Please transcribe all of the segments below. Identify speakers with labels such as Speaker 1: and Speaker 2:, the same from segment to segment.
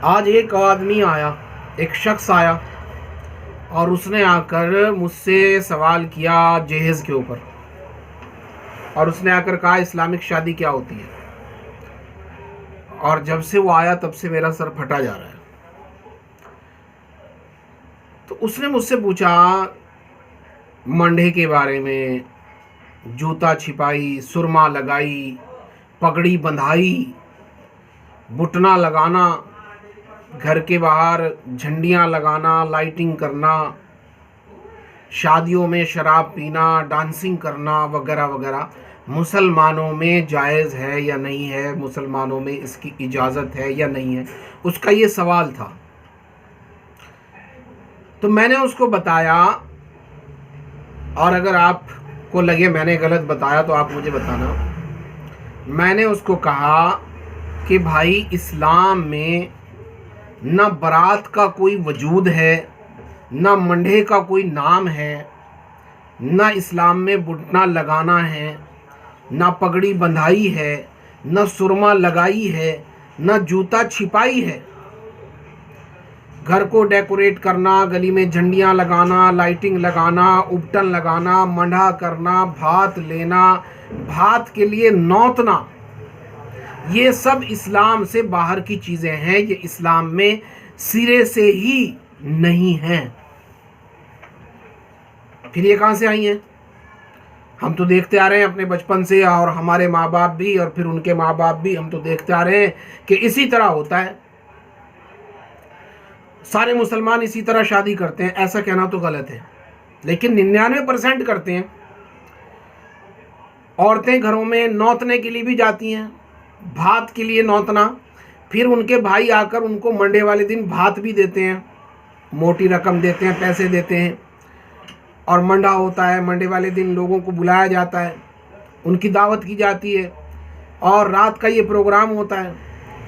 Speaker 1: आज एक आदमी आया, एक शख्स आया और उसने आकर मुझसे सवाल किया जहेज़ के ऊपर, और उसने आकर कहा इस्लामिक शादी क्या होती है। और जब से वो आया तब से मेरा सर फटा जा रहा है। तो उसने मुझसे पूछा मंडे के बारे में, जूता छिपाई, सुरमा लगाई, पगड़ी बंधाई, बुटना लगाना, घर के बाहर झंडियाँ लगाना, लाइटिंग करना, शादियों में शराब पीना, डांसिंग करना वगैरह वगैरह मुसलमानों में जायज़ है या नहीं है, मुसलमानों में इसकी इजाज़त है या नहीं है, उसका ये सवाल था। तो मैंने उसको बताया, और अगर आपको लगे मैंने गलत बताया तो आप मुझे बताना। मैंने उसको कहा कि भाई इस्लाम में न बारात का कोई वजूद है, न मंडे का कोई नाम है, न इस्लाम में बुटना लगाना है, न पगड़ी बंधाई है, न सुरमा लगाई है, न जूता छिपाई है। घर को डेकोरेट करना, गली में झंडियाँ लगाना, लाइटिंग लगाना, उपटन लगाना, मंडा करना, भात लेना, भात के लिए नौतना, ये सब इस्लाम से बाहर की चीज़ें हैं। ये इस्लाम में सिरे से ही नहीं हैं। फिर ये कहाँ से आई हैं? हम तो देखते आ रहे हैं अपने बचपन से, और हमारे माँ बाप भी और फिर उनके माँ बाप भी, हम तो देखते आ रहे हैं कि इसी तरह होता है। सारे मुसलमान इसी तरह शादी करते हैं, ऐसा कहना तो गलत है, लेकिन 99% करते हैं। औरतें घरों में नौतने के लिए भी जाती हैं, भात के लिए नौतना, फिर उनके भाई आकर उनको मंडे वाले दिन भात भी देते हैं, मोटी रकम देते हैं, पैसे देते हैं, और मंडा होता है। मंडे वाले दिन लोगों को बुलाया जाता है, उनकी दावत की जाती है, और रात का ये प्रोग्राम होता है।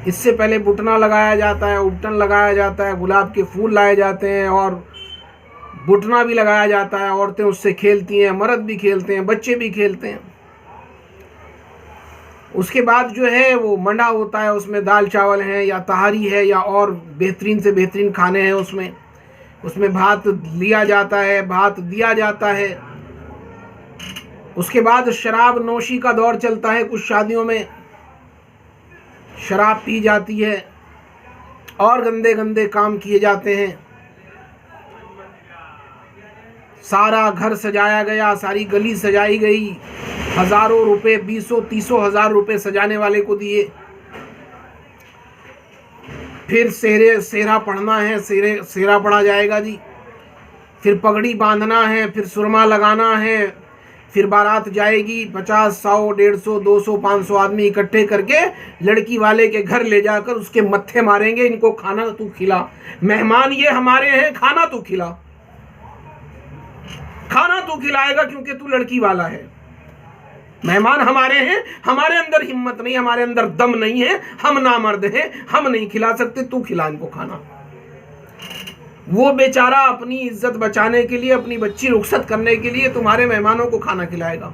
Speaker 1: इससे पहले बुटना लगाया जाता है, उपटन लगाया जाता है, गुलाब के फूल लाए जाते हैं, और बुटना भी लगाया जाता है। औरतें उससे खेलती हैं, मर्द भी खेलते हैं, बच्चे भी खेलते हैं। उसके बाद जो है वो मंडा होता है, उसमें दाल चावल हैं या तहारी है या और बेहतरीन से बेहतरीन खाने हैं। उसमें भात लिया जाता है, भात दिया जाता है। उसके बाद शराब नोशी का दौर चलता है। कुछ शादियों में शराब पी जाती है और गंदे गंदे काम किए जाते हैं। सारा घर सजाया गया, सारी गली सजाई गई, हज़ारों रुपए, 20-30 हज़ार रुपए सजाने वाले को दिए। फिर सेहरा पढ़ना है, सेहरा पढ़ा जाएगा जी। फिर पगड़ी बांधना है, फिर सुरमा लगाना है, फिर बारात जाएगी। 50, 100, 150, 200, 500 आदमी इकट्ठे करके लड़की वाले के घर ले जाकर उसके मत्थे मारेंगे, इनको खाना तू खिला, मेहमान ये हमारे हैं, खाना तू खिला, खाना तू खिलाएगा क्योंकि तू लड़की वाला है। मेहमान हमारे हैं, हमारे अंदर हिम्मत नहीं, हमारे अंदर दम नहीं है, हम नामर्द हैं, हम नहीं खिला सकते, तू खिला इनको खाना। वो बेचारा अपनी इज्जत बचाने के लिए, अपनी बच्ची रुखसत करने के लिए तुम्हारे मेहमानों को खाना खिलाएगा।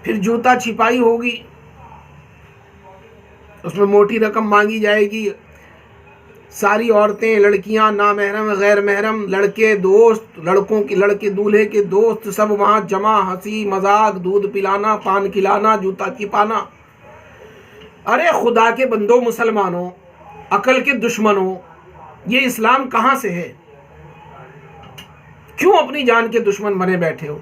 Speaker 1: फिर जूता छिपाई होगी, उसमें मोटी रकम मांगी जाएगी। सारी औरतें, लड़कियां, नामहरम, गैर महरम, लड़के दोस्त, लड़के दूल्हे के दोस्त, सब वहां जमा, हंसी मजाक, दूध पिलाना, पान खिलाना, जूता छिपाना। अरे खुदा के बंदो, मुसलमानों, अकल के दुश्मनों, ये इस्लाम कहां से है? क्यों अपनी जान के दुश्मन बने बैठे हो?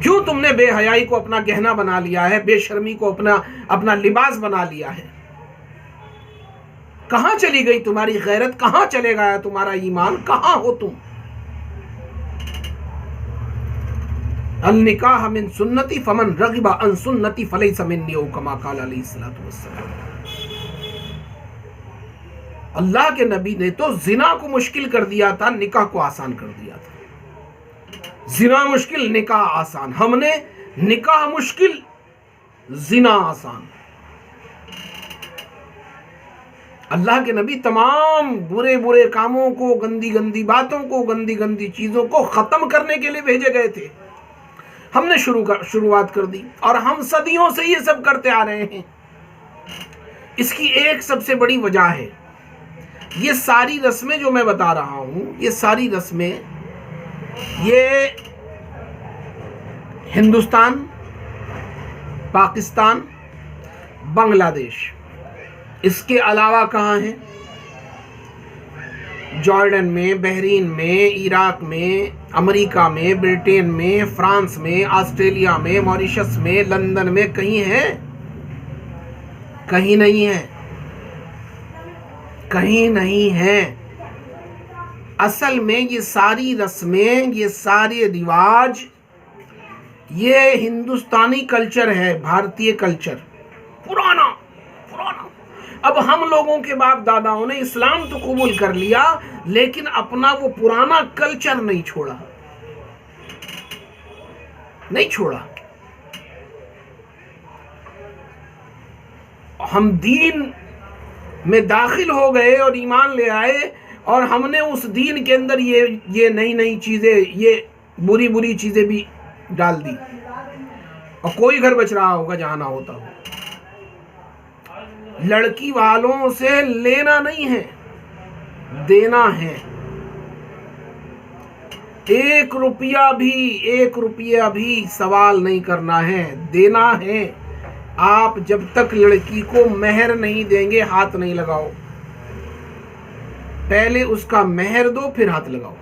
Speaker 1: क्यों तुमने बेहयाई को अपना गहना बना लिया है, बेशर्मी को अपना लिबास बना लिया है? कहां चली गई तुम्हारी गैरत? कहां चले गया तुम्हारा ईमान? कहां हो तुम? अल निकाह मिन सुन्नती फमन रगिबा अन सुन्नती फलैसा मिन्नी, ओ कमा क़ाल अलैहिस्सलातु वस्सलाम। अल्लाह के नबी ने तो जिना को मुश्किल कर दिया था, निकाह को आसान कर दिया था। जिना मुश्किल, निकाह आसान। हमने निकाह मुश्किल, जिना आसान। अल्लाह के नबी तमाम बुरे बुरे कामों को, गंदी गंदी बातों को, गंदी गंदी चीज़ों को ख़त्म करने के लिए भेजे गए थे। हमने शुरुआत कर दी, और हम सदियों से ये सब करते आ रहे हैं। इसकी एक सबसे बड़ी वजह है, ये सारी रस्में जो मैं बता रहा हूं, ये सारी रस्में ये हिंदुस्तान, पाकिस्तान, बांग्लादेश, इसके अलावा कहाँ हैं? जॉर्डन में, बहरीन में, इराक में, अमेरिका में, ब्रिटेन में, फ्रांस में, ऑस्ट्रेलिया में, मॉरिशस में, लंदन में, कहीं है? कहीं नहीं है, कहीं नहीं है। असल में ये सारी रस्में, ये सारे रिवाज, ये हिंदुस्तानी कल्चर है, भारतीय कल्चर, पुराना पुराना। अब हम लोगों के बाप दादाओं ने इस्लाम तो कबूल कर लिया, लेकिन अपना वो पुराना कल्चर नहीं छोड़ा, नहीं छोड़ा। हम दीन में दाखिल हो गए और ईमान ले आए, और हमने उस दीन के अंदर ये नई नई चीजें, ये बुरी बुरी चीजें भी डाल दी, और कोई घर बच रहा होगा जहां ना होता हो। लड़की वालों से लेना नहीं है, देना है। 1 रुपया भी सवाल नहीं करना है, देना है। आप जब तक लड़की को मेहर नहीं देंगे, हाथ नहीं लगाओ। पहले उसका मेहर दो, फिर हाथ लगाओ।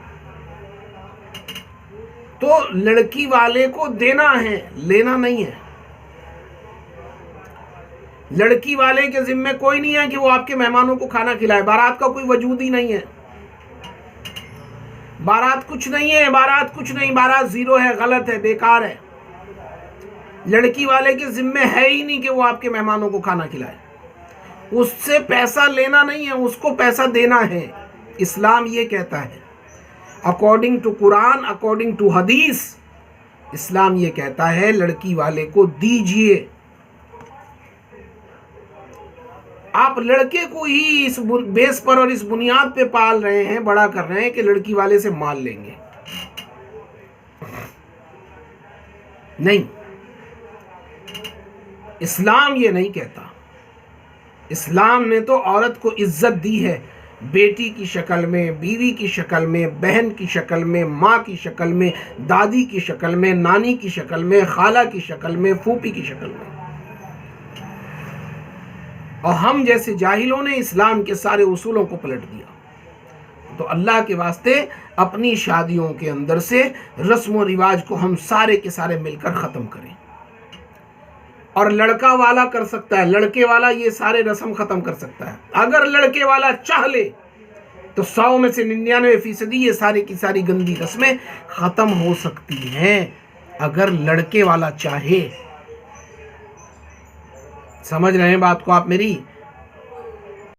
Speaker 1: तो लड़की वाले को देना है, लेना नहीं है। लड़की वाले के जिम्मे कोई नहीं है कि वो आपके मेहमानों को खाना खिलाए। बारात का कोई वजूद ही नहीं है, बारात कुछ नहीं है, बारात कुछ नहीं, बारात जीरो है, गलत है, बेकार है। लड़की वाले के जिम्मे है ही नहीं कि वो आपके मेहमानों को खाना खिलाए। उससे पैसा लेना नहीं है, उसको पैसा देना है। इस्लाम ये कहता है, अकॉर्डिंग टू कुरान, अकॉर्डिंग टू हदीस, इस्लाम ये कहता है लड़की वाले को दीजिए। आप लड़के को ही इस बेस पर और इस बुनियाद पे पाल रहे हैं, बड़ा कर रहे हैं कि लड़की वाले से माल लेंगे। नहीं, इस्लाम ये नहीं कहता। इस्लाम ने तो औरत को इज्जत दी है, बेटी की शक्ल में, बीवी की शक्ल में, बहन की शक्ल में, माँ की शक्ल में, दादी की शक्ल में, नानी की शक्ल में, खाला की शक्ल में, फूफी की शक्ल में। और हम जैसे जाहिलों ने इस्लाम के सारे उसूलों को पलट दिया। तो अल्लाह के वास्ते अपनी शादियों के अंदर से रस्म व रिवाज को हम सारे के सारे मिलकर ख़त्म करें। और लड़का वाला कर सकता है, लड़के वाला ये सारे रस्म ख़त्म कर सकता है। अगर लड़के वाला चाह ले तो 100 में से 99% ये सारी की सारी गंदी रस्में ख़त्म हो सकती हैं, अगर लड़के वाला चाहे। समझ रहे हैं बात को आप मेरी?